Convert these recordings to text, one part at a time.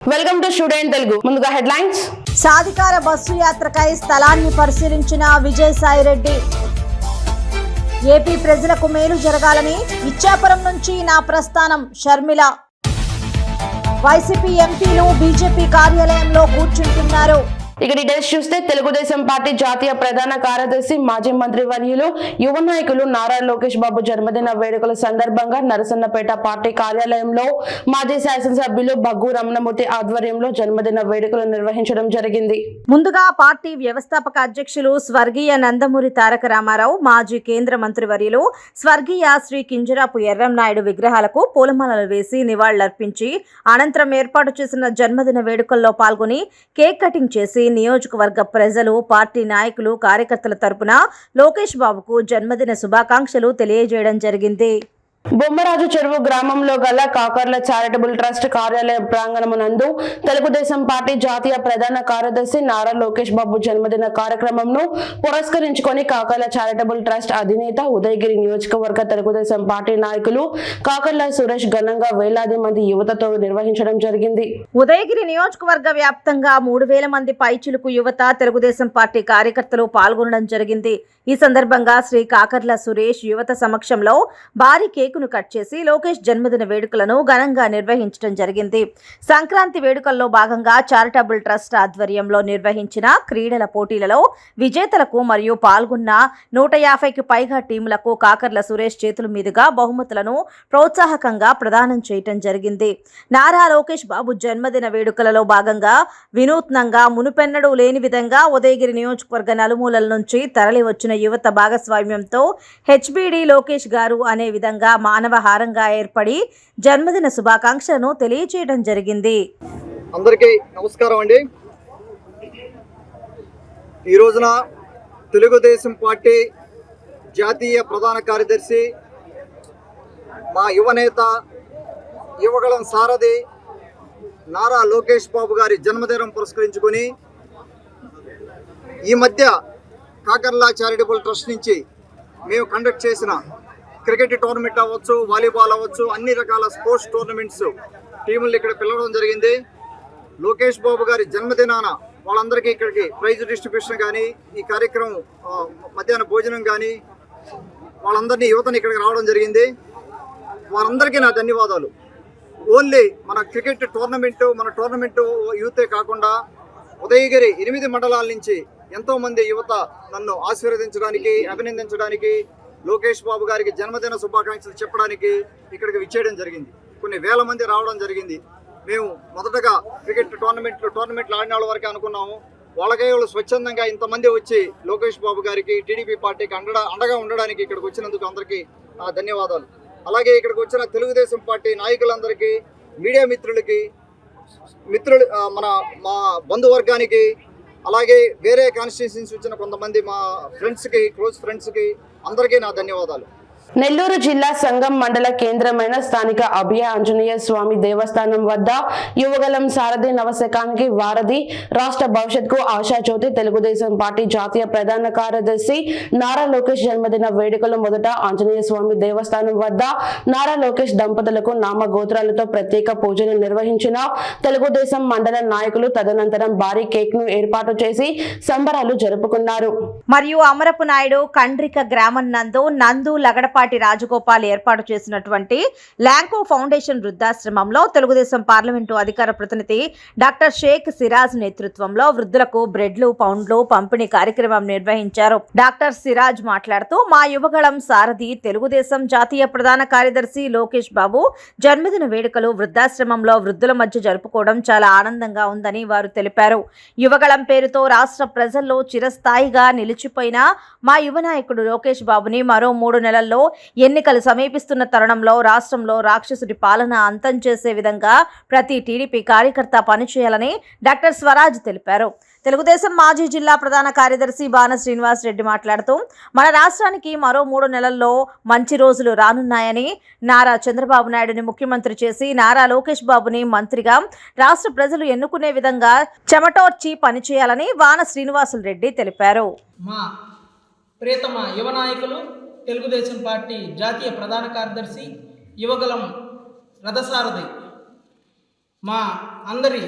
Welcome to student Telugu. ముందుగా headlines. సాధికార bus యాత్రకై స్థలాన్ని పరిశీలించిన విజయసాయిరెడ్డి. ఏపీ ప్రజలకు మేలు జరగాలని ఇచ్చాపురం నుంచి నా ప్రస్థానం షర్మిల. వైసీపీ ఎంపీలు బీజేపీ కార్యాలయంలో కూర్చుంటున్నారు. ఇక డీటెయిల్స్ చూస్తే తెలుగుదేశం పార్టీ జాతీయ ప్రధాన కార్యదర్శి మాజీ మంత్రి వర్యులు యువ నాయకులు నారా లోకేష్ బాబు జన్మదిన వేడుకల సందర్భంగా నరసన్నపేట పార్టీ కార్యాలయంలో మాజీ శాసనసభ్యులు బగ్గు రమణమూర్తి ఆధ్వర్యంలో జన్మదిన వేడుకలు నిర్వహించడం జరిగింది. ముందుగా పార్టీ వ్యవస్థాపక అధ్యక్షులు స్వర్గీయ నందమూరి తారక రామారావు, మాజీ కేంద్ర మంత్రి వర్యులు స్వర్గీయ శ్రీ కింజరాపు ఎర్రంనాయుడు విగ్రహాలకు పూలమాలలు వేసి నివాళులర్పించి అనంతరం ఏర్పాటు చేసిన జన్మదిన వేడుకల్లో పాల్గొని కేక్ కటింగ్ చేసి నియోజకవర్గ ప్రజలు, పార్టీ నాయకులు, కార్యకర్తల తరపున లోకేష్ బాబుకు జన్మదిన శుభాకాంక్షలు తెలియజేయడం జరిగింది. బొమ్మరాజు చెరువు గ్రామంలో గల కాకర్ల చారిటబుల్ ట్రస్ట్ కార్యాలయ ప్రాంగణమునందు తెలుగుదేశం పార్టీ జాతీయ ప్రధాన కార్యదర్శి నారా లోకేష్ బాబు జన్మదిన కార్యక్రమంను పురస్కరించుకొని కాకర్ల చారిటబుల్ ట్రస్ట్ అధినేత, ఉదయగిరి నియోజకవర్గ తెలుగుదేశం పార్టీ నాయకులు కాకర్ల సురేష్ ఘనంగా వేలాది మంది యువతతో నిర్వహించడం జరిగింది. ఉదయగిరి నియోజకవర్గ వ్యాప్తంగా 3000 మంది పైచిలుకు యువత, తెలుగుదేశం పార్టీ కార్యకర్తలు పాల్గొనడం జరిగింది. ఈ సందర్భంగా శ్రీ కాకర్ల సురేష్ యువత సమక్షంలో భారీ కేకును కట్ చేసి లోకేష్ జన్మదిన వేడుకలను ఘనంగా నిర్వహించడం జరిగింది. సంక్రాంతి వేడుకల్లో భాగంగా చారిటబుల్ ట్రస్ట్ ఆధ్వర్యంలో నిర్వహించిన క్రీడల పోటీలలో విజేతలకు మరియు పాల్గొన్న 150కి పైగా టీములకు కాకర్ల సురేష్ చేతుల మీదుగా బహుమతులను ప్రోత్సాహకంగా ప్రదానం చేయటం జరిగింది. నారా లోకేష్ బాబు జన్మదిన వేడుకలలో భాగంగా వినూత్నంగా మునుపెన్నడూ లేని విధంగా ఉదయగిరి నియోజకవర్గ నలుమూలల నుంచి తరలి వచ్చిన యువత భాగస్వామ్యంతో హెచ్బిడి లోకేష్ గారు అనే విధంగా మానవ హారంగా ఏర్పడి జన్మదిన శుభాకాంక్షలను తెలియజేయడం జరిగింది. అందరికీ నమస్కారం అండి. ఈ రోజున తెలుగుదేశం పార్టీ జాతీయ ప్రధాన కార్యదర్శి, మా యువనేత, యువగళం సారథి నారా లోకేష్ బాబు గారి జన్మదినం పురస్కరించుకొని ఈ మధ్య కాకర్ల చారిటబుల్ ట్రస్ట్ నుంచి మేము కండక్ట్ చేసిన క్రికెట్ టోర్నమెంట్ అవ్వచ్చు, వాలీబాల్ అవ్వచ్చు, అన్ని రకాల స్పోర్ట్స్ టోర్నమెంట్స్ టీములు ఇక్కడ పిలవడం జరిగింది. లోకేష్ బాబు గారి జన్మదినాన వాళ్ళందరికీ ఇక్కడికి ప్రైజ్ డిస్ట్రిబ్యూషన్ కానీ, ఈ కార్యక్రమం మధ్యాహ్న భోజనం కానీ, వాళ్ళందరినీ యువతని ఇక్కడికి రావడం జరిగింది. వారందరికీ నా ధన్యవాదాలు. ఓన్లీ మన క్రికెట్ టోర్నమెంటు, మన టోర్నమెంటు యూతే కాకుండా ఉదయగిరి 8 మండలాల నుంచి ఎంతోమంది యువత నన్ను ఆశీర్వదించడానికి, అభినందించడానికి, లోకేష్ బాబు గారికి జన్మదిన శుభాకాంక్షలు చెప్పడానికి ఇక్కడికి విచ్చేయడం జరిగింది. కొన్ని వేల మంది రావడం జరిగింది. మేము మొదటగా క్రికెట్ టోర్నమెంట్లు ఆడిన వాళ్ళ వరకే అనుకున్నాము. వాళ్ళకే వాళ్ళు స్వచ్ఛందంగా ఇంతమంది వచ్చి లోకేష్ బాబు గారికి, టీడీపీ పార్టీకి అండగా ఉండడానికి ఇక్కడికి వచ్చినందుకు అందరికీ ధన్యవాదాలు. అలాగే ఇక్కడికి వచ్చిన తెలుగుదేశం పార్టీ నాయకులందరికీ, మీడియా మిత్రులు, మా బంధువర్గానికి, అలాగే వేరే కాన్స్టిట్యూన్సీస్ వచ్చిన కొంతమంది మా ఫ్రెండ్స్కి, క్లోజ్ ఫ్రెండ్స్కి అందరికీ నా ధన్యవాదాలు. నెల్లూరు జిల్లా సంగం మండల కేంద్రమైన స్థానిక అభయ ఆంజనేయ స్వామి దేవస్థానం వద్ద యువగలం సారథి నవశకానికి వారధి, రాష్ట్ర భవిష్యత్కు ఆశాజ్యోతి తెలుగుదేశం పార్టీ జాతీయ ప్రధాన కార్యదర్శి నారా లోకేష్ జన్మదిన వేడుకలు మొదట ఆంజనేయ స్వామి దేవస్థానం వద్ద నారా లోకేష్ దంపతులకు నామగోత్రాలతో ప్రత్యేక పూజలు నిర్వహించిన తెలుగుదేశం మండల నాయకులు తదనంతరం భారీ కేక్ ను ఏర్పాటు చేసి సంబరాలు జరుపుకున్నారు. మరియు అమరపు నాయుడు కండ్రిక గ్రామం నందు లగడపాటి రాజగోపాల్ ఏర్పాటు చేసినటువంటి ల్యాంకో ఫౌండేషన్ వృద్ధాశ్రమంలో తెలుగుదేశం పార్లమెంటు అధికార ప్రతినిధి డాక్టర్ షేక్ సిరాజ్ నేతృత్వంలో వృద్ధులకు బ్రెడ్లు, పౌండ్లు పంపిణీ కార్యక్రమం నిర్వహించారు. డాక్టర్ సిరాజ్ మాట్లాడుతూ, మా యువగళం సారథి తెలుగుదేశం జాతీయ ప్రధాన కార్యదర్శి లోకేష్ బాబు జన్మదిన వేడుకలు వృద్ధాశ్రమంలో వృద్ధుల మధ్య జరుపుకోవడం చాలా ఆనందంగా ఉందని వారు తెలిపారు. యువగళం పేరుతో రాష్ట్ర ప్రజల్లో చిరస్థాయిగా నిలిచిపోయిన మా యువ నాయకుడు లోకేష్ బాబుని మరో 3 నెలల్లో ఎన్నికలు సమీపిస్తున్న తరుణంలో రాష్ట్రంలో రాక్షసుడి పాలన అంతం చేసే విధంగా ప్రతి టీడీపీ కార్యకర్త పనిచేయాలని డాక్టర్ స్వరాజ్ తెలిపారు. తెలుగుదేశం మాజీ జిల్లా ప్రధాన కార్యదర్శి బాణ శ్రీనివాస్ రెడ్డి మాట్లాడుతూ, మన రాష్ట్రానికి మరో 3 నెలల్లో మంచి రోజులు రానున్నాయని, నారా చంద్రబాబు నాయుడుని ముఖ్యమంత్రి చేసి నారా లోకేష్ బాబుని మంత్రిగా రాష్ట్ర ప్రజలు ఎన్నుకునే విధంగా చెమటోర్చి పనిచేయాలని బాణ శ్రీనివాసులు రెడ్డి తెలిపారు. మా ప్రియతమ యువ నాయకులు, తెలుగుదేశం పార్టీ జాతీయ ప్రధాన కార్యదర్శి, యువగలం రథసారథి మా అందరి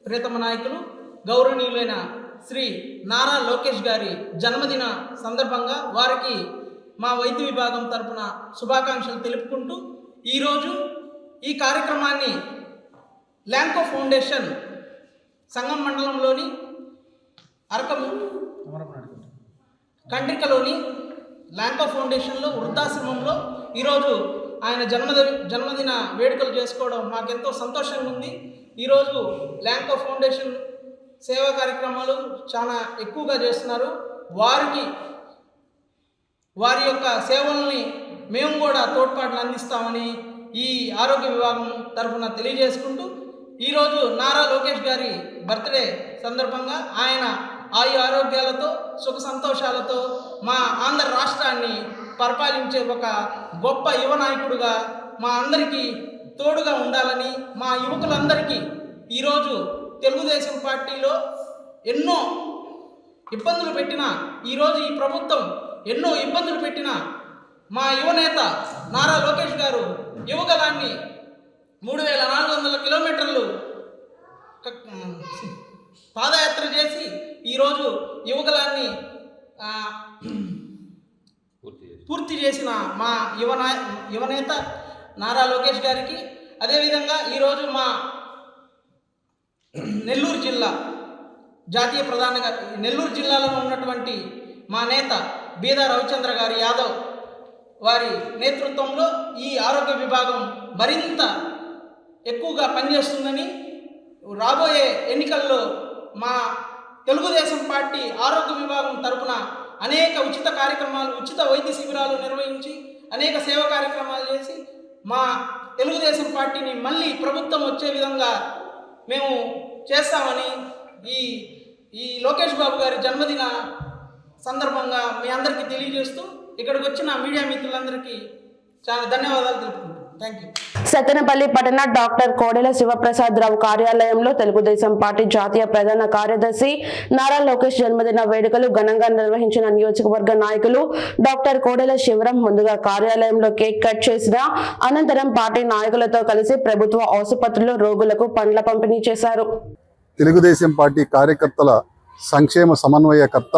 ప్రియతమ నాయకులు గౌరవనీయులైన శ్రీ నారా లోకేష్ గారి జన్మదిన సందర్భంగా వారికి మా వైద్య విభాగం తరపున శుభాకాంక్షలు తెలుపుకుంటూ ఈరోజు ఈ కార్యక్రమాన్ని ల్యాంకో ఫౌండేషన్ సంగం మండలంలోని కండ్రికలోని ల్యాంకో ఫౌండేషన్లో వృద్ధాశ్రమంలో ఈరోజు ఆయన జన్మదిన వేడుకలు చేసుకోవడం మాకెంతో సంతోషంగా ఉంది. ఈరోజు ల్యాంకో ఫౌండేషన్ సేవా కార్యక్రమాలు చాలా ఎక్కువగా చేస్తున్నారు. వారి యొక్క సేవల్ని మేము కూడా తోడ్పాటును అందిస్తామని ఈ ఆరోగ్య విభాగం తరఫున తెలియజేసుకుంటూ ఈరోజు నారా లోకేష్ గారి బర్త్డే సందర్భంగా ఆయన ఆయు ఆరోగ్యాలతో సుఖ సంతోషాలతో మా ఆంధ్ర రాష్ట్రాన్ని పరిపాలించే ఒక గొప్ప యువ నాయకుడుగా మా అందరికీ తోడుగా ఉండాలని, మా యువకులందరికీ ఈరోజు తెలుగుదేశం పార్టీలో ఎన్నో ఇబ్బందులు పెట్టిన ఈరోజు ఈ ప్రభుత్వం ఎన్నో ఇబ్బందులు పెట్టిన మా యువనేత నారా లోకేష్ గారు యువగలాన్ని 3400 కిలోమీటర్లు పాదయాత్ర చేసి ఈరోజు యువగలాన్ని పూర్తి చేసిన మా యువనేత నారా లోకేష్ గారికి, అదేవిధంగా ఈరోజు మా నెల్లూరు జిల్లా జాతీయ ప్రధానంగా నెల్లూరు జిల్లాలో ఉన్నటువంటి మా నేత బీదా రవిచంద్ర గారి యాదవ్ వారి నేతృత్వంలో ఈ ఆరోగ్య విభాగం మరింత ఎక్కువగా పనిచేస్తుందని, రాబోయే ఎన్నికల్లో మా తెలుగుదేశం పార్టీ ఆరోగ్య విభాగం తరపున అనేక ఉచిత కార్యక్రమాలు, ఉచిత వైద్య శిబిరాలు నిర్వహించి అనేక సేవా కార్యక్రమాలు చేసి మా తెలుగుదేశం పార్టీని మళ్ళీ ప్రభుత్వం వచ్చే విధంగా మేము చేస్తామని ఈ లోకేష్ బాబు గారి జన్మదిన సందర్భంగా మీ అందరికీ తెలియజేస్తూ ఇక్కడికి వచ్చిన మీడియా మిత్రులందరికీ చాలా ధన్యవాదాలు తెలుపుకుంటున్నాను. Thank you. సత్తెనపల్లి పట్టణ డాక్టర్ కోడెల శివప్రసాద్ రావు కార్యాలయంలో తెలుగుదేశం పార్టీ జాతీయ ప్రధాన కార్యదర్శి నారా లోకేష్ జన్మదిన వేడుకలు ఘనంగా నిర్వహించిన నియోజకవర్గ నాయకులు డాక్టర్ కోడెల శివరాం ముందుగా కార్యాలయంలో కేక్ కట్ చేసిన అనంతరం పార్టీ నాయకులతో కలిసి ప్రభుత్వ ఆసుపత్రిలో రోగులకు పండ్ల పంపిణీ చేశారు. తెలుగుదేశం పార్టీ కార్యకర్తల సంక్షేమ సమన్వయకర్త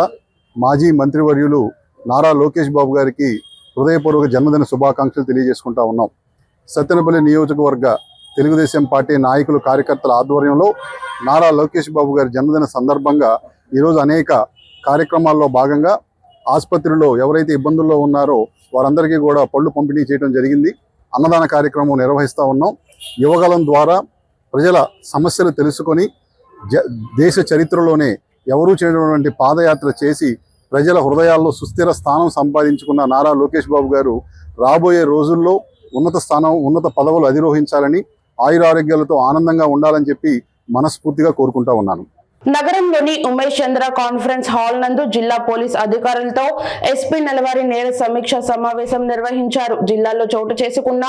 మాజీ మంత్రివర్యులు నారా లోకేష్ బాబు గారికి హృదయపూర్వక జన్మదిన శుభాకాంక్షలు తెలియజేసుకుంటా ఉన్నాం. సత్తెనపల్లి నియోజకవర్గ తెలుగుదేశం పార్టీ నాయకులు కార్యకర్తల ఆధ్వర్యంలో నారా లోకేష్ బాబు గారి జన్మదిన సందర్భంగా ఈరోజు అనేక కార్యక్రమాల్లో భాగంగా ఆసుపత్రిలో ఎవరైతే ఇబ్బందుల్లో ఉన్నారో వారందరికీ కూడా పళ్ళు పంపిణీ చేయడం జరిగింది. అన్నదాన కార్యక్రమం నిర్వహిస్తూ ఉన్నాం. యువగలం ద్వారా ప్రజల సమస్యలు తెలుసుకొని దేశ చరిత్రలోనే ఎవరూ చేయనటువంటి పాదయాత్ర చేసి ప్రజల హృదయాల్లో సుస్థిర స్థానం సంపాదించుకున్న నారా లోకేష్ బాబు గారు రాబోయే రోజుల్లో ఉన్నత స్థానం, ఉన్నత పదవులు అధిరోహించాలని, ఆయురారోగ్యాలతో ఆనందంగా ఉండాలని చెప్పి మనస్ఫూర్తిగా కోరుకుంటా ఉన్నాను. నగరంలోని ఉమేష్ చంద్ర కాన్ఫరెన్స్ హాల్ నందు జిల్లా పోలీస్ అధికారులతో ఎస్పీ నెలవారి నేర సమీక్ష సమావేశం నిర్వహించారు. జిల్లాలో చోటు చేసుకున్న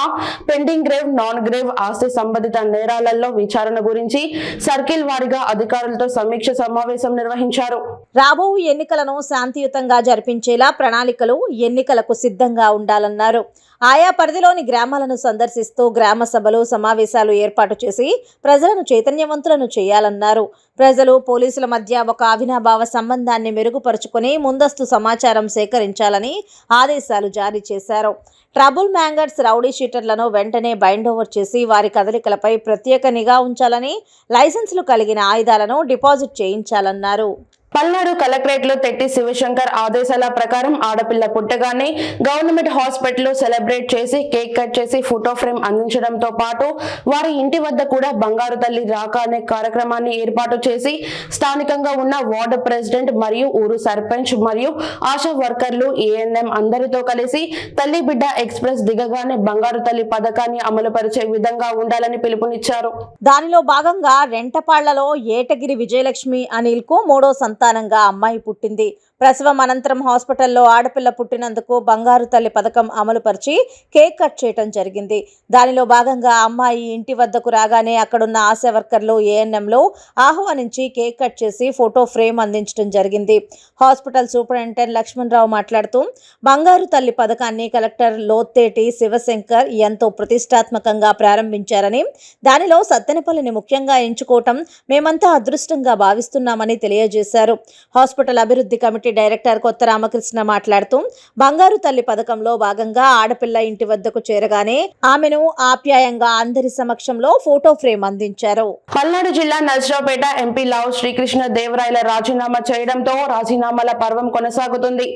పెండింగ్ గ్రేవ్, నాన్ గ్రేవ్ ఆస్తి సంబంధిత నేరాలలో విచారణ గురించి సర్కిల్ వారీగా అధికారులతో సమీక్ష సమావేశం నిర్వహించారు. రాబో ఎన్నికలను శాంతియుతంగా జరిపించేలా ప్రణాళికలు, ఎన్నికలకు సిద్ధంగా ఉండాలన్నారు. ఆయా పరిధిలోని గ్రామాలను సందర్శిస్తూ గ్రామ సభలు, సమావేశాలు ఏర్పాటు చేసి ప్రజలను చైతన్యవంతులను చేయాలన్నారు. ప్రజలు, పోలీసుల మధ్య ఒక అవినాభావ సంబంధాన్ని మెరుగుపరుచుకుని ముందస్తు సమాచారం సేకరించాలని ఆదేశాలు జారీ చేశారు. ట్రబుల్ మ్యాంగర్స్, రౌడీ షీటర్లను వెంటనే బైండ్ ఓవర్ చేసి వారి కదలికలపై ప్రత్యేక నిఘా ఉంచాలని, లైసెన్సులు కలిగిన ఆయుధాలను డిపాజిట్ చేయించాలన్నారు. పల్నాడు కలెక్టరేట్ లో తెట్టి శివశంకర్ ఆదేశాల ప్రకారం ఆడపిల్ల పుట్టగానే గవర్నమెంట్ హాస్పిటల్లో సెలబ్రేట్ చేసి కేక్ కట్ చేసి ఫోటో ఫ్రేమ్ అందించడంతో పాటు వారి ఇంటి వద్ద కూడా బంగారు తల్లి రాక అనే కార్యక్రమాన్ని ఏర్పాటు చేసి స్థానికంగా ఉన్న వార్డు ప్రెసిడెంట్ మరియు ఊరు సర్పంచ్ మరియు ఆశా వర్కర్లు, ఏఎన్ఎం అందరితో కలిసి తల్లి బిడ్డ ఎక్స్ప్రెస్ దిగగానే బంగారు తల్లి పథకాన్ని అమలుపరిచే విధంగా ఉండాలని పిలుపునిచ్చారు. దానిలో భాగంగా రెంటపాళ్లలో ఏటగిరి విజయలక్ష్మి అనిల్ కు 3వ సంతానంగా అమ్మాయి పుట్టింది. ప్రసవం అనంతరం హాస్పిటల్లో ఆడపిల్ల పుట్టినందుకు బంగారు తల్లి పథకం అమలుపరిచి కేక్ కట్ చేయడం జరిగింది. దానిలో భాగంగా అమ్మాయి ఇంటి వద్దకు రాగానే అక్కడున్న ఆశా వర్కర్లు ఏఎన్ఎంలు ఆహ్వానించి కేక్ కట్ చేసి ఫోటో ఫ్రేమ్ అందించడం జరిగింది. హాస్పిటల్ సూపరింటెండెంట్ లక్ష్మణరావు మాట్లాడుతూ బంగారు తల్లి పథకాన్ని కలెక్టర్ లోత్తేటి శివశంకర్ ఎంతో ప్రతిష్టాత్మకంగా ప్రారంభించారని, దానిలో సత్తెనపల్లిని ముఖ్యంగా ఎంచుకోవటం మేమంతా అదృష్టంగా భావిస్తున్నామని తెలియజేశారు. హాస్పిటల్ అభివృద్ధి కమిటీ డైరెక్టర్ కొత్త రామకృష్ణ మాట్లాడుతూ బంగారు తల్లి పథకంలో భాగంగా ఆడపిల్ల ఇంటి వద్దకు చేరగానే ఆమెను ఆప్యాయంగా అందరి సమక్షంలో ఫోటో ఫ్రేమ్ అందించారు. పల్నాడు జిల్లా నర్సరావుపేట ఎంపీ లావు శ్రీకృష్ణ దేవరాయల రాజీనామా చేయడంతో రాజీనామాల పర్వం కొనసాగుతుంది.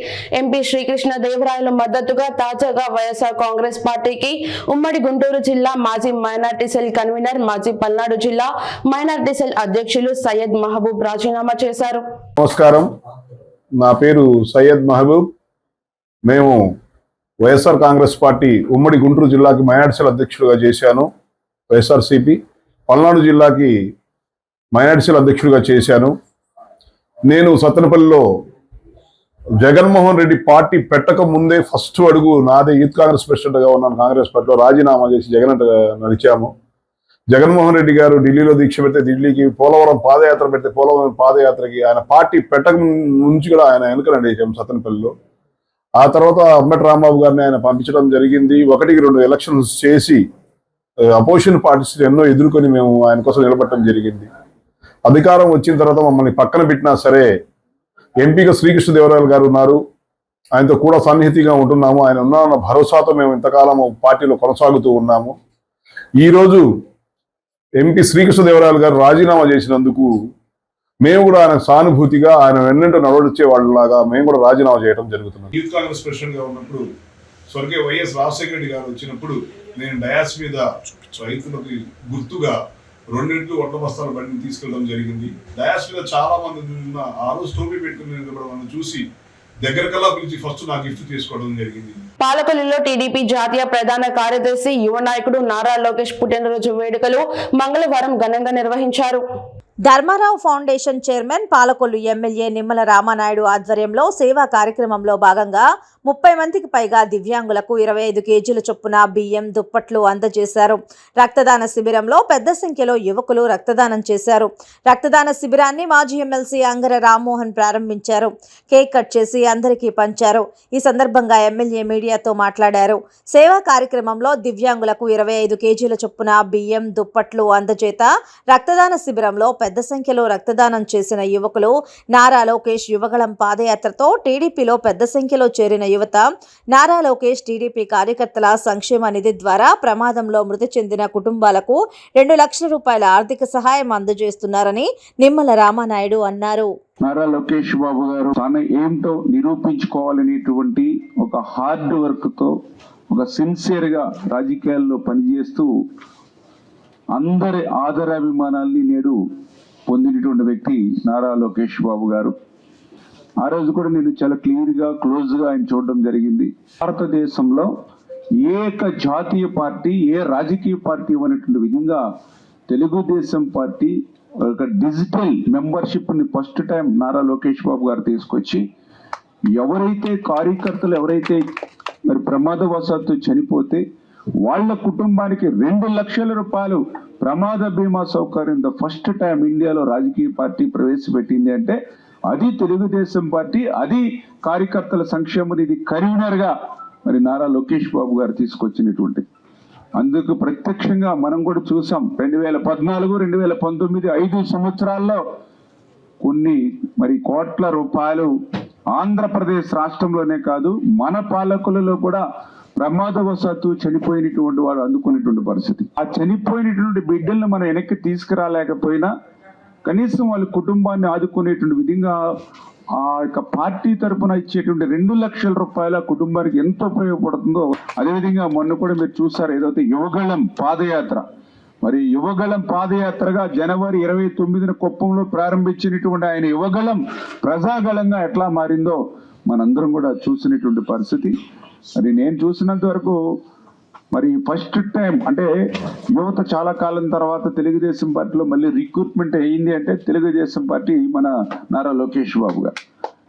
ఎంపీ శ్రీకృష్ణ దేవరాయల మద్దతుగా తాజాగా వైఎస్ఆర్ కాంగ్రెస్ పార్టీకి ఉమ్మడి గుంటూరు జిల్లా మాజీ మైనార్టీ సెల్ కన్వీనర్, మాజీ పల్నాడు జిల్లా మైనార్టీ సెల్ అధ్యక్షులు సయ్యద్ మహబూబ్ రాజీనామా చేశారు. నమస్కారం, నా పేరు సయ్యద్ మహబూబ్. మేము వైఎస్ఆర్ కాంగ్రెస్ పార్టీ ఉమ్మడి గుంటూరు జిల్లాకి మైనార్టీ సెల్ అధ్యక్షుడిగా చేశాను. వైఎస్ఆర్సీపీ పల్నాడు జిల్లాకి మైనార్టీ సెల్ అధ్యక్షుడిగా చేశాను. నేను సత్తెనపల్లిలో జగన్మోహన్ రెడ్డి పార్టీ పెట్టక ముందే ఫస్ట్ అడుగు నాదే. యూత్ కాంగ్రెస్ ప్రెసిడెంట్గా ఉన్నాను. కాంగ్రెస్ పార్టీలో రాజీనామా చేసి జగన్ నడిచాము. జగన్మోహన్ రెడ్డి గారు ఢిల్లీలో దీక్ష పెడితే ఢిల్లీకి, పోలవరం పాదయాత్ర పెడితే పోలవరం పాదయాత్రకి, ఆయన పార్టీ పెట్టక నుంచి కూడా ఆయన వెనుక నడిచాము సత్తెనపల్లిలో. ఆ తర్వాత అంబటి రాంబాబు గారిని ఆయన పంపించడం జరిగింది. 1-2 ఎలక్షన్స్ చేసి అపోజిషన్ పార్టీస్ ఎన్నో ఎదుర్కొని మేము ఆయన కోసం నిలబడటం జరిగింది. అధికారం వచ్చిన తర్వాత మమ్మల్ని పక్కన పెట్టినా సరే ఎంపీగా శ్రీకృష్ణదేవరాయలు గారు ఉన్నారు. ఆయనతో కూడా సన్నిహితిగా ఉంటున్నాము. ఆయన ఉన్నారన్న భరోసాతో మేము ఇంతకాలం పార్టీలో కొనసాగుతూ ఉన్నాము. ఈరోజు ఎంపీ శ్రీకృష్ణదేవరాయలు గారు రాజీనామా చేసినందుకు మేము కూడా ఆయన సానుభూతిగా, ఆయన వెన్నంటూ నడవడిచ్చే వాళ్ళలాగా మేము కూడా రాజీనామా చేయడం జరుగుతుంది. యూత్ కాంగ్రెస్ ప్రెసిడెంట్ గా ఉన్నప్పుడు స్వర్గీయ వైఎస్ రాజశేఖర రెడ్డి గారు వచ్చినప్పుడు నేను డయాస్ మీద రైతులకి గుర్తుగా 2 ఒట్ల బస్తాల బండిని తీసుకెళ్ళడం జరిగింది. డయాస్ మీద చాలా మంది ఆ రోజు టోపీ పెట్టుకుని నిలబడడం చూసి దగ్గరకల్లా పిలిచి ఫస్ట్ నా గిఫ్ట్ తీసుకోవడం జరిగింది. పాలకొల్లులో టీడీపీ జాతీయ ప్రధాన కార్యదర్శి, యువ నాయకుడు నారా లోకేష్ పుట్టినరోజు వేడుకలు మంగళవారం ఘనంగా నిర్వహించారు. Dharmarao foundation chairman, Palakollu MLA Nimmala Ramanaidu ఆధ్వర్యంలో సేవా కార్యక్రమంలో భాగంగా 30 మందికి పైగా దివ్యాంగులకు 25 కేజీల చొప్పున బియ్యం, దుప్పట్లు అందజేశారు. రక్తదాన శిబిరంలో పెద్ద సంఖ్యలో యువకులు రక్తదానం చేశారు. రక్తదాన శిబిరాన్ని మాజీ ఎమ్మెల్సీ అంగర రామ్మోహన్ ప్రారంభించారు. కేక్ కట్ చేసి అందరికీ పంచారు. ఈ సందర్భంగా ఎమ్మెల్యే మీడియాతో మాట్లాడారు. సేవా కార్యక్రమంలో దివ్యాంగులకు 25 కేజీల చొప్పున బియ్యం, దుప్పట్లు అందజేత రక్తదాన శిబిరంలో పెద్ద సంఖ్యలో రక్తదానం చేసిన యువకులు, నారా లోకేష్ యువగళం పాదయాత్రతో టీడీపీలో పెద్ద సంఖ్యలో చేరిన యువత, నారా లోకేష్ టీడీపీ కార్యకర్తల సంక్షేమ నిధి ద్వారా ప్రమాదంలో మృతి చెందిన కుటుంబాలకు 2 లక్షల రూపాయల ఆర్థిక సహాయం అందజేస్తున్నారని నిమ్మల రామానాయుడు అన్నారు. నారా లోకేష్ బాబు గారు తాను ఏంటో నిరూపించుకోవాలనేటువంటి ఒక హార్డ్ వర్క్ తో, ఒక సిన్సియర్ గా రాజకీయాల్లో పనిచేస్తూ అందరి ఆదరాభిమానాల్ని నేడు పొందినటువంటి వ్యక్తి నారా లోకేష్ బాబు గారు. ఆ రోజు కూడా నేను చాలా క్లియర్గా, క్లోజ్గా ఆయన చూడడం జరిగింది. భారతదేశంలో ఏక జాతీయ పార్టీ, ఏ రాజకీయ పార్టీ అనేటువంటి విధంగా తెలుగుదేశం పార్టీ ఒక డిజిటల్ మెంబర్షిప్ని ఫస్ట్ టైం నారా లోకేష్ బాబు గారు తీసుకొచ్చి, ఎవరైతే కార్యకర్తలు ఎవరైతే మరి ప్రమాదవశాత్తు చనిపోతే వాళ్ళ కుటుంబానికి 2 లక్షల రూపాయలు ప్రమాద బీమా సౌకర్యం ఫస్ట్ టైం ఇండియాలో రాజకీయ పార్టీ ప్రవేశపెట్టింది అంటే అది తెలుగుదేశం పార్టీ, అది కార్యకర్తల సంక్షేమ నిధి కన్వీనర్ గా మరి నారా లోకేష్ బాబు గారు తీసుకొచ్చినటువంటి. అందుకు ప్రత్యక్షంగా మనం కూడా చూసాం. 2014, 2019 5 సంవత్సరాల్లో కొన్ని మరి కోట్ల రూపాయలు ఆంధ్రప్రదేశ్ రాష్ట్రంలోనే కాదు మన పాలకులలో కూడా ప్రమాదవశాత్తు చనిపోయినటువంటి వాడు అందుకునేటువంటి పరిస్థితి. ఆ చనిపోయినటువంటి బిడ్డలను మనం వెనక్కి తీసుకురాలేకపోయినా కనీసం వాళ్ళ కుటుంబాన్ని ఆదుకునేటువంటి విధంగా ఆ యొక్క పార్టీ తరఫున ఇచ్చేటువంటి 2 లక్షల రూపాయల కుటుంబానికి ఎంత ఉపయోగపడుతుందో. అదేవిధంగా మొన్న కూడా మీరు చూసారు ఏదైతే యువగళం పాదయాత్ర, మరి యువగళం పాదయాత్రగా జనవరి 29న కుప్పంలో ప్రారంభించినటువంటి ఆయన యువగళం ప్రజాగళంగా ఎట్లా మారిందో మనందరం కూడా చూసినటువంటి పరిస్థితి. మరి నేను చూసినంత వరకు మరి ఫస్ట్ టైం అంటే యువత చాలా కాలం తర్వాత తెలుగుదేశం పార్టీలో మళ్ళీ రిక్రూట్మెంట్ అయ్యింది అంటే తెలుగుదేశం పార్టీ మన నారా లోకేష్ బాబు గారు.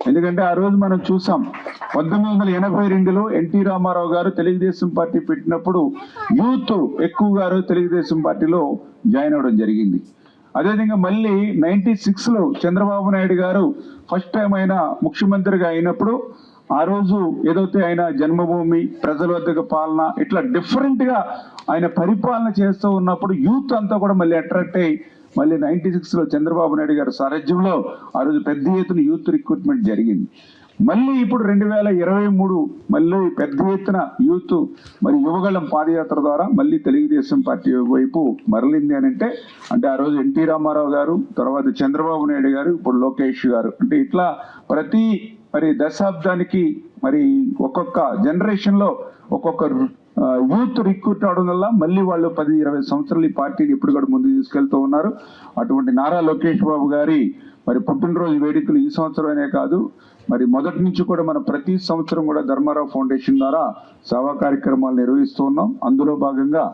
ఎందుకంటే ఆ రోజు మనం చూసాం 1982లో ఎన్టీ రామారావు గారు తెలుగుదేశం పార్టీ పెట్టినప్పుడు యూత్ ఎక్కువగా తెలుగుదేశం పార్టీలో జాయిన్ అవ్వడం జరిగింది. అదేవిధంగా మళ్ళీ 96లో చంద్రబాబు నాయుడు గారు ఫస్ట్ టైం ఆయన ముఖ్యమంత్రిగా అయినప్పుడు ఆ రోజు ఏదైతే ఆయన జన్మభూమి, ప్రజల వద్దకు పాలన, ఇట్లా డిఫరెంట్గా ఆయన పరిపాలన చేస్తూ ఉన్నప్పుడు యూత్ అంతా కూడా మళ్ళీ అట్రాక్ట్ అయ్యి మళ్ళీ 96లో చంద్రబాబు నాయుడు గారి సారథ్యంలో ఆ రోజు పెద్ద ఎత్తున యూత్ రిక్రూట్మెంట్ జరిగింది. మళ్ళీ ఇప్పుడు 2023 మళ్ళీ పెద్ద ఎత్తున యూత్ మరి యువగళం పాదయాత్ర ద్వారా మళ్ళీ తెలుగుదేశం పార్టీ వైపు మరలింది అని అంటే ఆ రోజు ఎన్టీ రామారావు గారు, తర్వాత చంద్రబాబు నాయుడు గారు, ఇప్పుడు లోకేష్ గారు, అంటే ఇట్లా ప్రతి మరి దశాబ్దానికి మరి ఒక్కొక్క జనరేషన్లో ఒక్కొక్క యూత్ రిక్రూట్ అవడం వల్ల మళ్ళీ వాళ్ళు 10-20 సంవత్సరాలు ఈ పార్టీని ఇప్పుడు కూడా ముందుకు తీసుకెళ్తూ ఉన్నారు. అటువంటి నారా లోకేష్ బాబు గారి మరి పుట్టినరోజు వేడుకలు ఈ సంవత్సరమే కాదు, మరి మొదటి నుంచి కూడా మనం ప్రతి సంవత్సరం కూడా ధర్మారావు ఫౌండేషన్ ద్వారా సేవా కార్యక్రమాలు నిర్వహిస్తూ ఉన్నాం. అందులో భాగంగా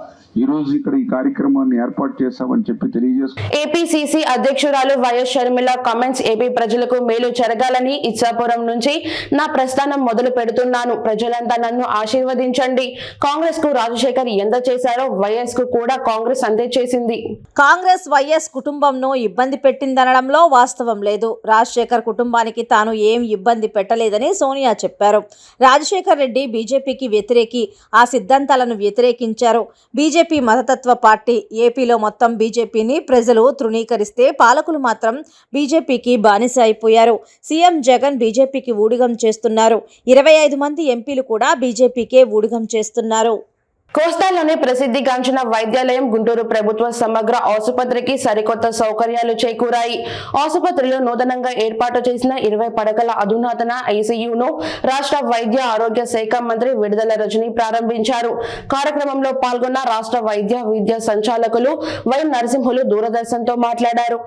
ఈ రోజు ఇక్కడ ఈ కార్యక్రమాన్ని ఏర్పాటు చేశామని చెప్పి తెలియజేస్తున్నాం. ఏపీసీసీ అధ్యక్షురాలు వైఎస్ షర్మిల కామెంట్స్. ఏపీ ప్రజలకు మేలు జరగాలని ఇచ్చాపురం నుంచి నా ప్రస్థానం మొదలు పెడుతున్నాను. ప్రజలంతా నన్ను ఆశీర్వదించండి. కాంగ్రెస్ కు రాజశేఖర్ ఎంత చేశారో వైఎస్ కు కూడా కాంగ్రెస్ అంతే చేసింది. కాంగ్రెస్ వైఎస్ కుటుంబంను ఇబ్బంది పెట్టిందనడంలో వాస్తవం లేదు. రాజశేఖర్ కుటుంబానికి తాను ఏం ఇబ్బంది పెట్టలేదని సోనియా చెప్పారు. రాజశేఖర్ రెడ్డి బీజేపీకి వ్యతిరేకి, ఆ సిద్ధాంతాలను వ్యతిరేకించారు. బీజేపీ మతతత్వ పార్టీ. ఏపీలో మొత్తం బీజేపీని ప్రజలు తృణీకరిస్తే పాలకులు మాత్రం బీజేపీకి బానిస అయిపోయారు. సీఎం జగన్ బీజేపీకి ఊడిగం చేస్తున్నారు. 25 మంది ఎంపీలు కూడా బీజేపీకే ఊడిగం చేస్తున్నారు. కోస్తాలోని ప్రసిద్ధిగాంచిన వైద్యాలయం గుంటూరు ప్రభుత్వ సమగ్ర ఆసుపత్రికి సరికొత్త సౌకర్యాలు చేకూరాయి. ఆసుపత్రిలో నూతనంగా ఏర్పాటు చేసిన 20 పడకల అధునాతన ఐసీయూను రాష్ట్ర వైద్య ఆరోగ్య శాఖ మంత్రి విడుదల రజని ప్రారంభించారు. కార్యక్రమంలో పాల్గొన్న రాష్ట్ర వైద్య విద్యా సంచాలకులు వై నరసింహులు దూరదర్శన్తో మాట్లాడారు.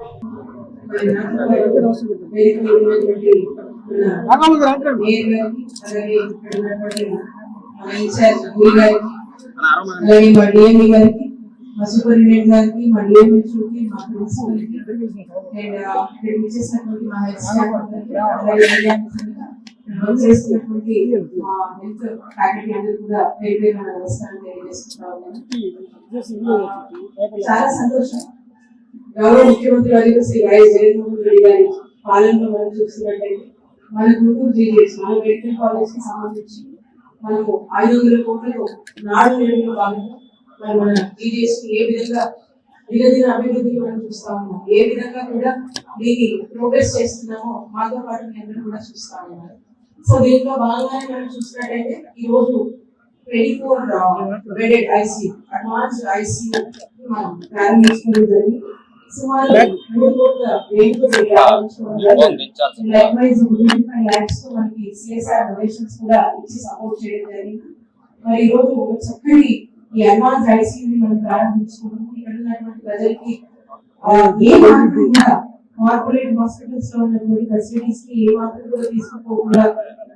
చాలా సంతోషం. గౌరవ ముఖ్యమంత్రి వర్యులు శ్రీ వైఎస్ జగన్మోహన్ రెడ్డి గారి పాలనలో మనం చూస్తున్నట్టయితే మన గుంటూరు జీజీహెచ్ మన మెడికల్ కాలేజ్ కి సంబంధించి మనము 500 కోట్లతో నాడు నేడులో భాగంగా మన జీజీహెచ్ కి ఏ విధంగా దినదిన అభివృద్ధిని మనం చూస్తా ఉన్నాం, ఏ విధంగా కూడా దీన్ని ప్రోగ్రెస్ చేస్తున్నామో మాతో పాటు మీ అందరూ కూడా చూస్తా ఉన్నారు. సో దీంట్లో భాగంగానే మనం చూసినట్టయితే ఈ రోజు 24 బెడెడ్ ఐసీయూ, అడ్వాన్స్డ్ ఐసీయూ మనం ప్రారంభించుకోవడం జరిగింది. సుమారు 3 కోట్ల వ్యయంతో మనకి సిఎస్ఆర్ డొనేషన్స్ కూడా ఇచ్చి సపోర్ట్ చేయడం జరిగింది. మరి ఈ రోజు ఒక చక్కటి ఈ అడ్వాన్స్ ఐసీయూని మనం ప్రారంభించుకున్నాము. ఇక్కడ ఉన్నటువంటి ప్రజలకి ఏ మాత్రం కూడా కార్పొరేట్ హాస్పిటల్స్ లో ఉన్నటువంటి ఫెసిలిటీస్ కి ఏ మాత్రం కూడా తీసుకోకుండా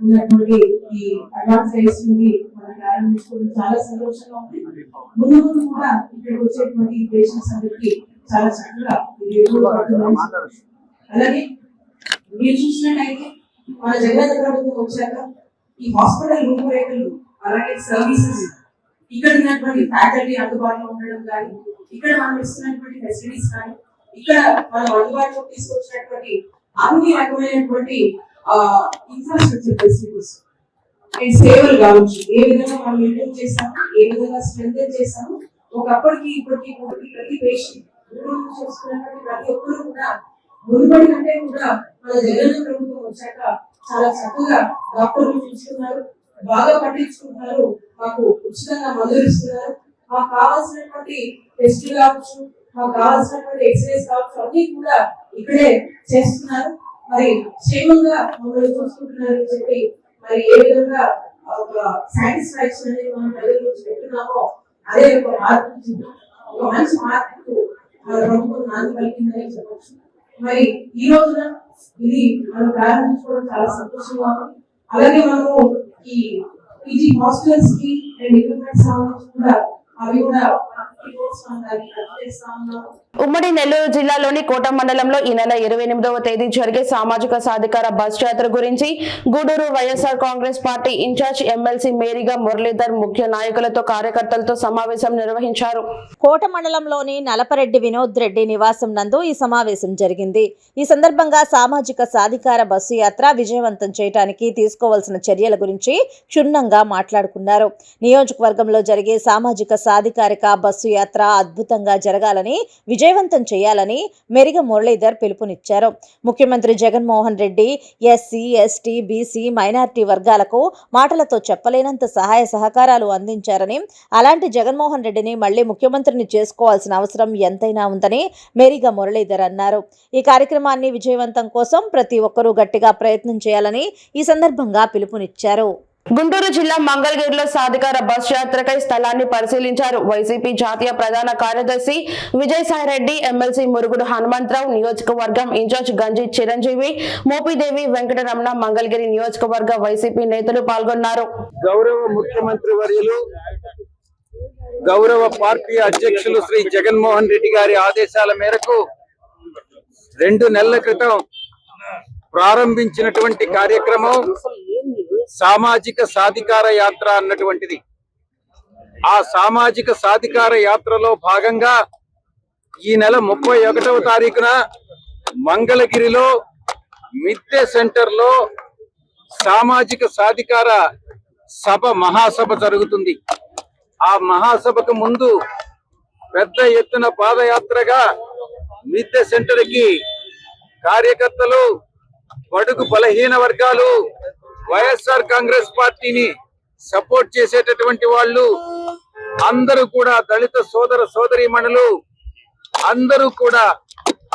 ఉన్నటువంటి ఈ అడ్వాన్స్ ఐసీయూని మనం ప్రారంభించుకోవడం చాలా సంతోషంగా ఉంది. ముందు ముందు కూడా ఇక్కడికి వచ్చేటువంటి పేషెంట్స్ అందరికీ చాలా చక్కగా అలాగే మీరు చూసినట్టయితే మన జగన్ ప్రభుత్వం వచ్చాక ఈ హాస్పిటల్ రూపురేఖలు అలాగే సర్వీసెస్ ఇక్కడ ఉన్నటువంటి ఫ్యాకల్టీ అందుబాటులో ఉండడం కానీ, ఇక్కడ మనం ఇస్తున్నటువంటి ఫెసిలిటీస్ కానీ, ఇక్కడ మనం అందుబాటులో తీసుకొచ్చినటువంటి అన్ని రకమైనటువంటి ఇన్ఫ్రాస్ట్రక్చర్ ఫెసిలిటీస్ అండ్ సేవలు కావచ్చు, ఏ విధంగా మనం ఇంప్రూవ్ చేస్తాము, ఏ విధంగా స్ట్రెంథెన్ చేస్తాము. ఒకప్పటికి ఇప్పటికి ప్రతి పేషెంట్ చూసుకున్నటువంటి ప్రతి ఒక్కరు కూడా మునుపటి కంటే కూడా మన జగన్ ప్రభుత్వం వచ్చాక చాలా చక్కగా డాక్టర్లు చూస్తున్నారు, బాగా పట్టించుకుంటున్నారు, మాకు ఉచితంగా మందులు ఇస్తున్నారు, మాకు కావాల్సినటువంటి టెస్టులు కావచ్చు, మాకు కావాల్సినటువంటి ఎక్స్రేస్ కావచ్చు, అన్ని కూడా ఇక్కడే చేస్తున్నారు. మరి క్షేమంగా మమ్మల్ని చూసుకుంటున్నారు అని చెప్పి మరి ఏ విధంగా ఒక సాటిస్ఫాక్షన్ అనేది మనం ప్రజల నుంచి పెట్టున్నామో అదే ఒక మార్పు, ఒక మంచి మార్పుకు ప్రభుత్వం నాంది పలికిందని చెప్పచ్చు. మరి ఈ రోజున ఇది మనం ప్రారంభించుకోవడం చాలా సంతోషంగా ఉంది. అలాగే మనము ఈ పీజీ హాస్టల్స్ కి అండ్ ఎక్విప్మెంట్ సంబంధించి కూడా అవి కూడా ఉమ్మడి నెల్లూరు జిల్లాలోని కోట మండలంలో ఈ నెల 28వ తేదీ జరిగే సామాజిక సాధికార బస్ యాత్ర గురించి Gudur YSR Congress party in charge MLC Meriga Muralidhar ముఖ్య నాయకులతో కార్యకర్తలతో సమావేశం నిర్వహించారు. కోట మండలంలోని నలపరెడ్డి వినోద్ రెడ్డి నివాసం నందు ఈ సమావేశం జరిగింది. ఈ సందర్భంగా సామాజిక సాధికార బస్సు యాత్ర విజయవంతం చేయడానికి తీసుకోవాల్సిన చర్యల గురించి క్షుణ్ణంగా మాట్లాడుకున్నారు. నియోజకవర్గంలో జరిగే సామాజిక సాధికారిక బస్సు యాత్ర అద్భుతంగా జరగాలని విజయవంతం చేయాలని మెరిగ మురళీధర్ పిలుపునిచ్చారు. ముఖ్యమంత్రి Jaganmohan Reddy SC, ST, BC, minority వర్గాలకు మాటలతో చెప్పలేనంత సహాయ సహకారాలు అందించారని, అలాంటి జగన్మోహన్ రెడ్డిని మళ్లీ ముఖ్యమంత్రిని చేసుకోవాల్సిన అవసరం ఎంతైనా ఉందని మెరిగ మురళీధర్ అన్నారు. ఈ కార్యక్రమాన్ని విజయవంతం కోసం ప్రతి ఒక్కరూ గట్టిగా ప్రయత్నం చేయాలని ఈ సందర్భంగా పిలుపునిచ్చారు. గుంటూరు జిల్లా మంగళగిరిలో సాధికార బస్ యాత్రకై స్థలాన్ని పరిశీలించారు. వైసీపీ జాతీయ ప్రధాన కార్యదర్శి విజయసాయిరెడ్డి, ఎమ్మెల్సీ మురుగుడు హనుమంతరావు, నియోజకవర్గం ఇన్ఛార్జ్ గంజి చిరంజీవి, మోపిదేవి వెంకటరమణ, మంగళగిరి నియోజకవర్గ వైసీపీ నేతలు పాల్గొన్నారు. గౌరవ ముఖ్యమంత్రి వర్యులు, గౌరవ పార్టీ అధ్యక్షులు శ్రీ జగన్మోహన్ రెడ్డి గారి ఆదేశాల మేరకు 2 నెలల క్రితం ప్రారంభించినటువంటి కార్యక్రమం సామాజిక సాధికార యాత్ర అన్నటువంటిది. ఆ సామాజిక సాధికార యాత్రలో భాగంగా ఈ నెల 31వ తారీఖున మంగళగిరిలో మిద్దె సెంటర్లో సామాజిక సాధికార మహాసభ జరుగుతుంది. ఆ మహాసభకు ముందు పెద్ద ఎత్తున పాదయాత్రగా మిద్దె సెంటర్కి కార్యకర్తలు, బడుగు బలహీన వర్గాలు, వైఎస్ఆర్ కాంగ్రెస్ పార్టీని సపోర్ట్ చేసేటటువంటి వాళ్ళు అందరూ కూడా, దళిత సోదర సోదరీమణులు అందరూ కూడా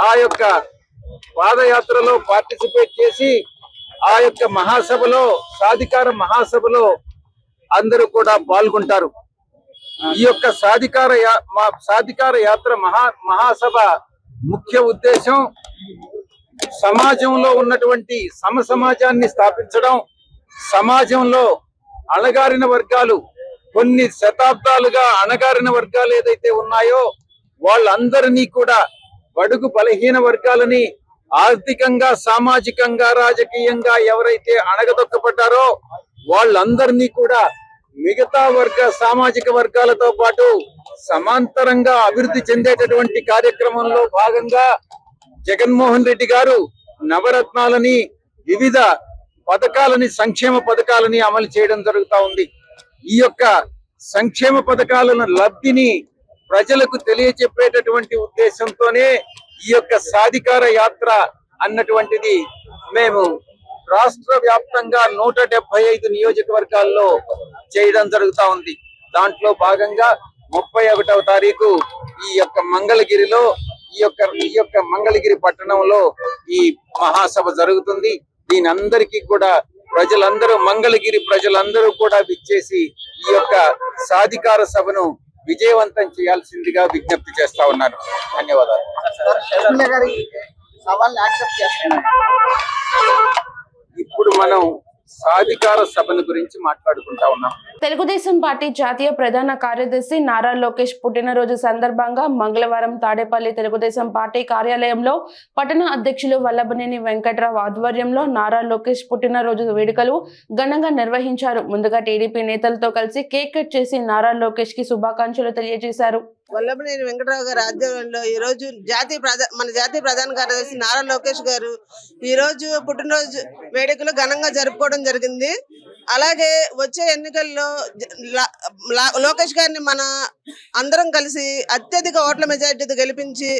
ఆ యొక్క పాదయాత్రలో పార్టిసిపేట్ చేసి ఆ యొక్క మహాసభలో, సాధికార మహాసభలో అందరూ కూడా పాల్గొంటారు. ఈ యొక్క సాధికార యాత్ర మహాసభ ముఖ్య ఉద్దేశం సమాజంలో ఉన్నటువంటి సమాజాన్ని స్థాపించడం, సమాజంలో అణగారిన వర్గాలు, కొన్ని శతాబ్దాలుగా అణగారిన వర్గాలు ఏదైతే ఉన్నాయో వాళ్ళందరినీ కూడా, బడుగు బలహీన వర్గాలని ఆర్థికంగా, సామాజికంగా, రాజకీయంగా ఎవరైతే అణగదొక్కబడ్డారో వాళ్ళందరినీ కూడా మిగతా సామాజిక వర్గాలతో పాటు సమాంతరంగా అభివృద్ధి చెందేటటువంటి కార్యక్రమంలో భాగంగా జగన్మోహన్ రెడ్డి గారు నవరత్నాలని, వివిధ పథకాలని, సంక్షేమ పథకాలని అమలు చేయడం జరుగుతూ ఉంది. ఈ యొక్క సంక్షేమ పథకాలను లబ్ధిని ప్రజలకు తెలియచెప్పేటటువంటి ఉద్దేశంతోనే ఈ యొక్క సాధికార యాత్ర అన్నటువంటిది మేము రాష్ట్ర వ్యాప్తంగా 175 నియోజకవర్గాల్లో చేయడం జరుగుతూ ఉంది. దాంట్లో భాగంగా 31వ తారీఖు ఈ యొక్క మంగళగిరిలో, ఈ యొక్క మంగళగిరి పట్టణంలో ఈ మహాసభ జరుగుతుంది. దీని అందరికీ కూడా ప్రజలందరూ, మంగళగిరి ప్రజలందరూ కూడా విచ్చేసి ఈ యొక్క సాధికార సభను విజయవంతం చేయాల్సిందిగా విజ్ఞప్తి చేస్తా ఉన్నాను. ధన్యవాదాలు. ఇప్పుడు మనం సాధికార సభల గురించి మాట్లాడుకుంటా ఉన్నాం. తెలుగుదేశం పార్టీ జాతీయ ప్రధాన కార్యదర్శి నారా లోకేష్ పుట్టినరోజు సందర్భంగా మంగళవారం తాడేపల్లి తెలుగుదేశం పార్టీ కార్యాలయంలో పట్టణ అధ్యక్షులు వల్లభనేని వెంకట్రావు ఆధ్వర్యంలో నారా లోకేష్ పుట్టినరోజు వేడుకలు ఘనంగా నిర్వహించారు. ముందుగా టీడీపీ నేతలతో కలిసి కేక్ కట్ చేసి నారా లోకేష్ కి శుభాకాంక్షలు తెలియజేశారు. వల్లభనేని వెంకటరావు గారి ఆధ్వర్యంలో ఈ రోజు మన జాతీయ ప్రధాన కార్యదర్శి నారా లోకేష్ గారు ఈ రోజు పుట్టినరోజు వేడుకలు ఘనంగా జరుపుకోవడం జరిగింది. అలాగే వచ్చే ఎన్నికల్లో లోకేష్ గారిని మన అందరం కలిసి అత్యధిక ఓట్ల మెజారిటీతో గెలిపించి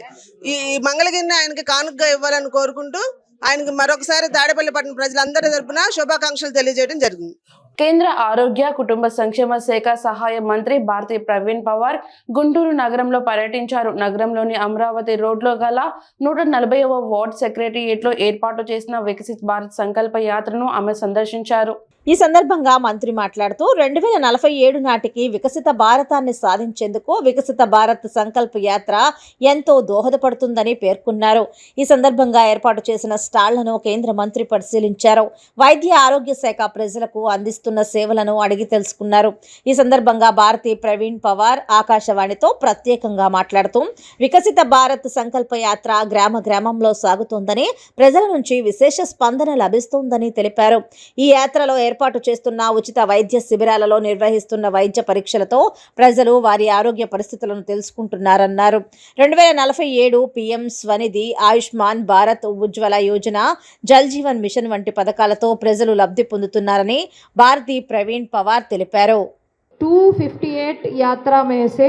ఈ మంగళగిరిని ఆయనకి కానుకగా ఇవ్వాలని కోరుకుంటూ ఆయనకి మరొకసారి తాడేపల్లి పట్టణ ప్రజలందరి తరపున శుభాకాంక్షలు తెలియజేయడం జరిగింది. కేంద్ర ఆరోగ్య కుటుంబ సంక్షేమ శాఖ సహాయ మంత్రి భారతి ప్రవీణ్ పవార్ గుంటూరు నగరంలో పర్యటించారు. నగరంలోని అమరావతి రోడ్లో గల 140వ వార్డ్ సెక్రటేరియట్లో ఏర్పాటు చేసిన వికసిత్ భారత్ సంకల్ప యాత్రను ఆమె సందర్శించారు. ఈ సందర్భంగా మంత్రి మాట్లాడుతూ 2047 నాటికి వికసిత భారతాన్ని సాధించేందుకు వికసిత భారత్ సంకల్ప యాత్ర ఎంతో దోహదపడుతుందని పేర్కొన్నారు. ఈ సందర్భంగా ఏర్పాటు చేసిన స్టాళ్లను కేంద్ర మంత్రి పరిశీలించారు. వైద్య ఆరోగ్య శాఖ ప్రజలకు అందిస్తున్న సేవలను అడిగి తెలుసుకున్నారు. ఈ సందర్భంగా భారతి ప్రవీణ్ పవార్ ఆకాశవాణితో ప్రత్యేకంగా మాట్లాడుతూ వికసిత భారత్ సంకల్ప యాత్ర గ్రామ గ్రామంలో సాగుతోందని, ప్రజల నుంచి విశేష స్పందన లభిస్తోందని తెలిపారు. ఈ యాత్రలో ఏర్పాటు చేస్తున్న ఉచిత వైద్య శిబిరాలలో నిర్వహిస్తున్న వైద్య పరీక్షలతో ప్రజలు వారి ఆరోగ్య పరిస్థితులను తెలుసుకుంటున్నారన్నారు. 2047 పీఎం స్వనిధి, ఆయుష్మాన్ భారత్, ఉజ్వల యోజన, జల్ జీవన్ మిషన్ వంటి పథకాలతో ప్రజలు లబ్ధి పొందుతున్నారని భారతి ప్రవీణ్ పవార్ తెలిపారు. 258 यात्रा में से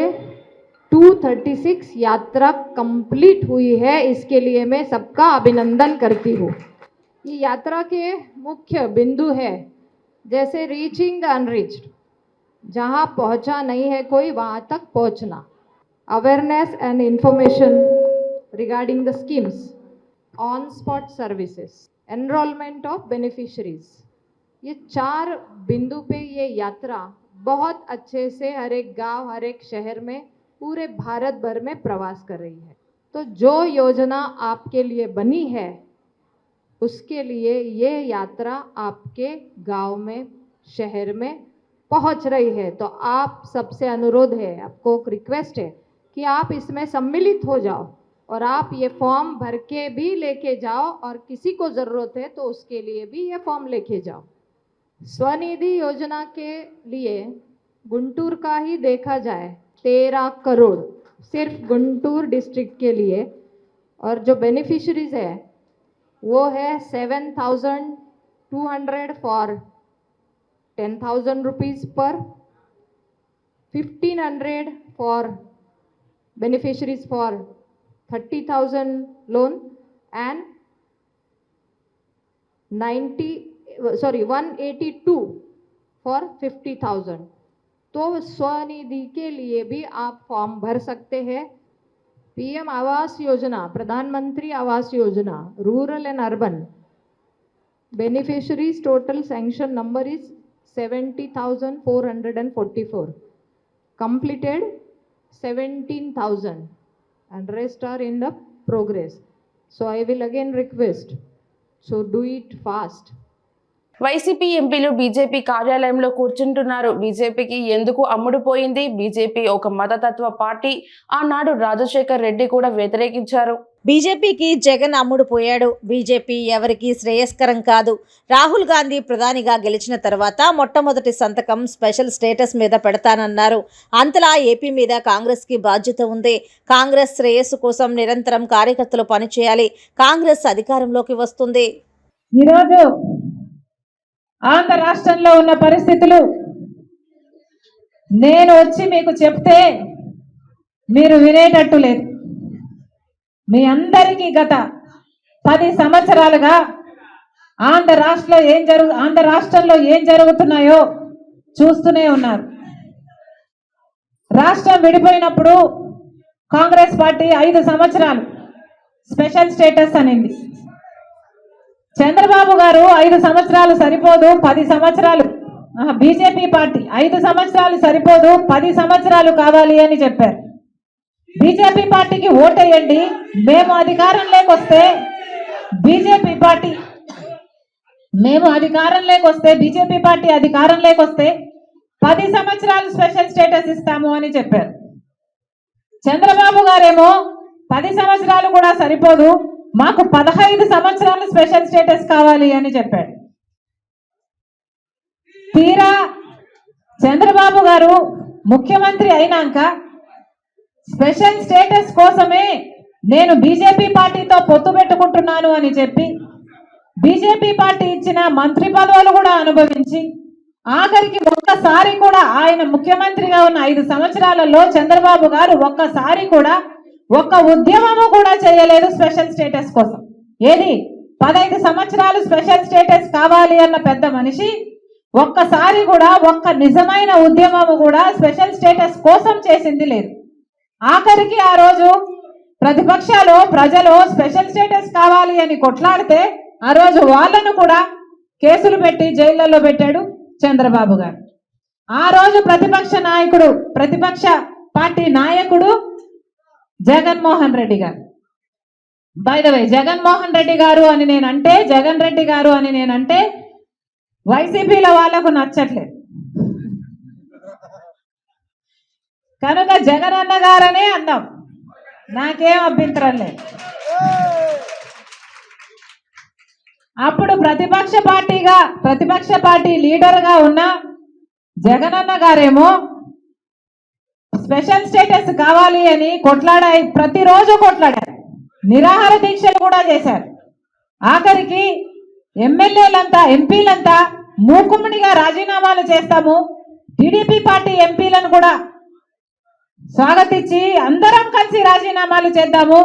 236 यात्रा कंप्लीट हुई है. इसके लिए मैं सबका अभिनंदन करती हूँ. ये यात्रा के मुख्य बिंदु है जैसे रीचिंग द अनरीच्ड, जहाँ पहुँचा नहीं है कोई वहाँ तक पहुँचना, awareness and information regarding the schemes, on spot services, enrolment of beneficiaries. ये 4 बिंदु पे ये यात्रा बहुत अच्छे से हर एक गांव, हर एक शहर में, पूरे भारत भर में प्रवास कर रही है. तो जो योजना आपके लिए बनी है उसके लिए ये यात्रा आपके गांव में, शहर में पहुंच रही है. तो आप सबसे अनुरोध है, आपको रिक्वेस्ट है कि आप इसमें सम्मिलित हो जाओ और आप ये फॉर्म भर के भी लेके जाओ और किसी को ज़रूरत है तो उसके लिए भी ये फॉर्म लेके जाओ. स्वनिधि योजना के लिए गुंटूर का ही देखा जाए 13 करोड़ सिर्फ गुंटूर डिस्ट्रिक्ट के लिए, और जो बेनिफिशरीज है वो है 7,200 फॉर 10,000 रुपीज़ पर, 1,500 for beneficiaries for 30,000 loan and 182 for 50,000. तो स्वनिधि के लिए भी आप फॉर्म भर सकते हैं. पीएम आवास योजना, प्रधानमंत्री Awas Yojana, rural and urban, beneficiaries total sanction number is 70,444, completed 17,000 and rest are in the progress. So I will again request, so do it fast. YCP ఎంపీలు బీజేపీ కార్యాలయంలో కూర్చుంటున్నారు. బీజేపీకి ఎందుకు అమ్ముడుపోయింది? బీజేపీ ఒక మతతత్వ పార్టీ. ఆనాడు రాజశేఖర్ రెడ్డి కూడా వ్యతిరేకించారు. బీజేపీకి జగన్ అమ్ముడుపోయాడు. బీజేపీ ఎవరికి శ్రేయస్కరం కాదు. రాహుల్ గాంధీ ప్రధానిగా గెలిచిన తర్వాత మొట్టమొదటి సంతకం స్పెషల్ స్టేటస్ మీద పెడతానన్నారు. అంతలా ఏపీ మీద కాంగ్రెస్కి బాధ్యత ఉంది. కాంగ్రెస్ శ్రేయస్సు కోసం నిరంతరం కార్యకర్తలు పనిచేయాలి. కాంగ్రెస్ అధికారంలోకి వస్తుంది. ఈరోజు ఆంధ్ర రాష్ట్రంలో ఉన్న పరిస్థితులు నేను వచ్చి మీకు చెప్తే మీరు వినేటట్టు లేదు. మీ అందరికీ గత 10 సంవత్సరాలుగా ఆంధ్ర రాష్ట్రంలో ఏం జరుగుతున్నాయో చూస్తూనే ఉన్నారు. రాష్ట్రం విడిపోయినప్పుడు కాంగ్రెస్ పార్టీ 5 సంవత్సరాలు స్పెషల్ స్టేటస్ అనింది. చంద్రబాబు గారు 5 సంవత్సరాలు సరిపోదు, 10 సంవత్సరాలు, బీజేపీ పార్టీ 5 సంవత్సరాలు సరిపోదు, 10 సంవత్సరాలు కావాలి అని చెప్పారు. బీజేపీ పార్టీకి ఓటేయండి, మేము అధికారంలోకి వస్తే బీజేపీ పార్టీ అధికారంలోకి వస్తే 10 సంవత్సరాలు స్పెషల్ స్టేటస్ ఇస్తాము అని చెప్పారు. చంద్రబాబు గారేమో 10 సంవత్సరాలు కూడా సరిపోదు, మాకు 15 సంవత్సరాలు స్పెషల్ స్టేటస్ కావాలి అని చెప్పాడు. తీరా చంద్రబాబు గారు ముఖ్యమంత్రి అయినాక స్పెషల్ స్టేటస్ కోసమే నేను బీజేపీ పార్టీతో పొత్తు పెట్టుకుంటున్నాను అని చెప్పి బీజేపీ పార్టీ ఇచ్చిన మంత్రి పదవులు కూడా అనుభవించి ఆఖరికి ఒక్కసారి కూడా ఆయన ముఖ్యమంత్రిగా ఉన్న 5 సంవత్సరాలలో చంద్రబాబు గారు ఒక్కసారి కూడా ఒక్క ఉద్యమము కూడా చేయలేదు స్పెషల్ స్టేటస్ కోసం. ఏది 15 సంవత్సరాలు స్పెషల్ స్టేటస్ కావాలి అన్న పెద్ద మనిషి ఒక్కసారి కూడా ఒక్క నిజమైన ఉద్యమము కూడా స్పెషల్ స్టేటస్ కోసం చేసింది లేదు. ఆఖరికి ఆ రోజు ప్రతిపక్షాలు ప్రజలు స్పెషల్ స్టేటస్ కావాలి అని కొట్లాడితే ఆ రోజు వాళ్ళను కూడా కేసులు పెట్టి జైళ్లలో పెట్టాడు. చంద్రబాబు గారు. ఆ రోజు ప్రతిపక్ష పార్టీ నాయకుడు జగన్మోహన్ రెడ్డి గారు. By the way, Jagan Reddy గారు అని నేనంటే వైసీపీలో వాళ్ళకు నచ్చట్లేదు కనుక జగనన్న గారనే అందాం, నాకేం అభ్యంతరం లేదు. అప్పుడు ప్రతిపక్ష పార్టీ లీడర్గా ఉన్న జగనన్న గారేమో స్పెషల్ స్టేటస్ కావాలి అని ప్రతిరోజు కొట్లాడారు, నిరాహార దీక్షలు కూడా చేశారు. ఆఖరికి ఎంపీలంతా మూకుమ్మడిగా రాజీనామాలు చేస్తాము, టీడీపీ పార్టీ ఎంపీలను కూడా స్వాగతించి అందరం కలిసి రాజీనామాలు చేద్దాము,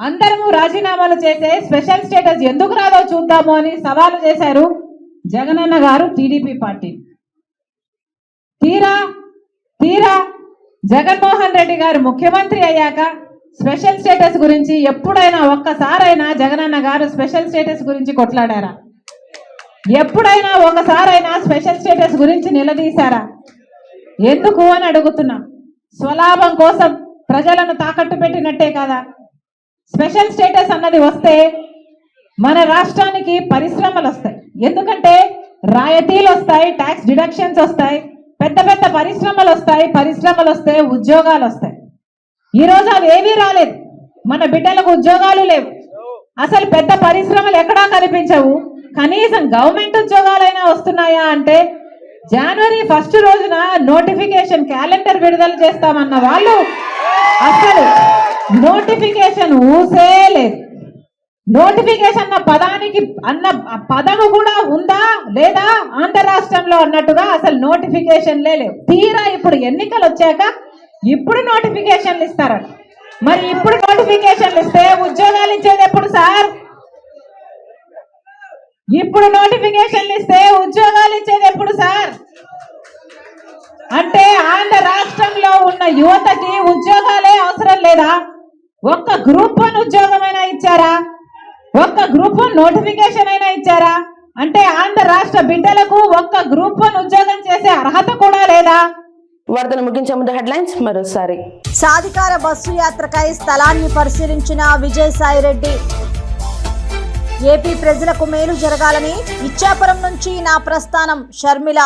అందరము రాజీనామాలు చేసే స్పెషల్ స్టేటస్ ఎందుకు రాదో చూద్దాము అని సవాలు చేశారు జగనన్న గారు టీడీపీ పార్టీ. తీరా జగన్మోహన్ రెడ్డి గారు ముఖ్యమంత్రి అయ్యాక స్పెషల్ స్టేటస్ గురించి ఎప్పుడైనా ఒక్కసారైనా జగనన్న గారు స్పెషల్ స్టేటస్ గురించి కొట్లాడారా? ఎప్పుడైనా ఒకసారైనా స్పెషల్ స్టేటస్ గురించి నిలదీశారా? ఎందుకు అని అడుగుతున్నా. స్వలాభం కోసం ప్రజలను తాకట్టు పెట్టినట్టే కదా. స్పెషల్ స్టేటస్ అన్నది వస్తే మన రాష్ట్రానికి పరిశ్రమలు వస్తాయి, ఎందుకంటే రాయితీలు వస్తాయి, ట్యాక్స్ డిడక్షన్స్ వస్తాయి, పెద్ద పెద్ద పరిశ్రమలు వస్తే ఉద్యోగాలు వస్తాయి. ఈరోజు అవి ఏమీ రాలేదు, మన బిడ్డలకు ఉద్యోగాలు లేవు, అసలు పెద్ద పరిశ్రమలు ఎక్కడా కనిపించవు. కనీసం గవర్నమెంట్ ఉద్యోగాలైనా వస్తున్నాయా అంటే జనవరి 1 రోజున నోటిఫికేషన్ క్యాలెండర్ విడుదల చేస్తామన్న వాళ్ళు అసలు నోటిఫికేషన్ ఊసే లేదు. నోటిఫికేషన్ అన్న పదము కూడా ఉందా లేదా ఆంధ్ర రాష్ట్రంలో అన్నట్టుగా అసలు నోటిఫికేషన్లే లేవు. తీరా ఇప్పుడు ఎన్నికలు వచ్చాక ఇప్పుడు నోటిఫికేషన్లు ఇస్తారట. మరి ఇప్పుడు నోటిఫికేషన్లు ఇస్తే ఉద్యోగాలు ఇచ్చేది ఎప్పుడు సార్? ఇప్పుడు నోటిఫికేషన్లు ఇస్తే ఉద్యోగాలు ఇచ్చేది ఎప్పుడు సార్? అంటే ఆంధ్ర రాష్ట్రంలో ఉన్న యువతకి ఉద్యోగాలే అవసరం లేదా? ఒక్క గ్రూప్ 1 ఉద్యోగమైనా ఇచ్చారా? ఒక్క గ్రూప్ 1 నోటిఫికేషన్ అయినా ఇచ్చారా? అంటే ఆంధ్ర రాష్ట్ర బిడ్డలకు ఒక్క గ్రూప్ 1 ఉద్యోగం చేసే అర్హత కూడా లేదా? వార్తలు ముగించే ముందు హెడ్లైన్స్ మరోసారి. సాధికార బస్సు యాత్రకై స్థలాన్ని పరిశీలించిన విజయసాయిరెడ్డి. ఏపీ ప్రజలకు మేలు జరగాలని ఇచ్చాపురం నుంచి నా ప్రస్థానం షర్మిల.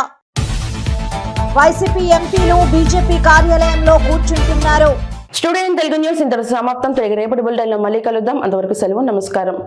వైసీపీ ఎంపీలు బీజేపీ కార్యాలయంలో కూర్చుంటున్నారు. స్టూడియో తెలుగు న్యూస్ ఇంతవరకు సమాప్తం. తిరిగి రేపటి బులెటిన్లో మళ్ళీ కలుద్దాం. అంతవరకు సెలవు, నమస్కారం.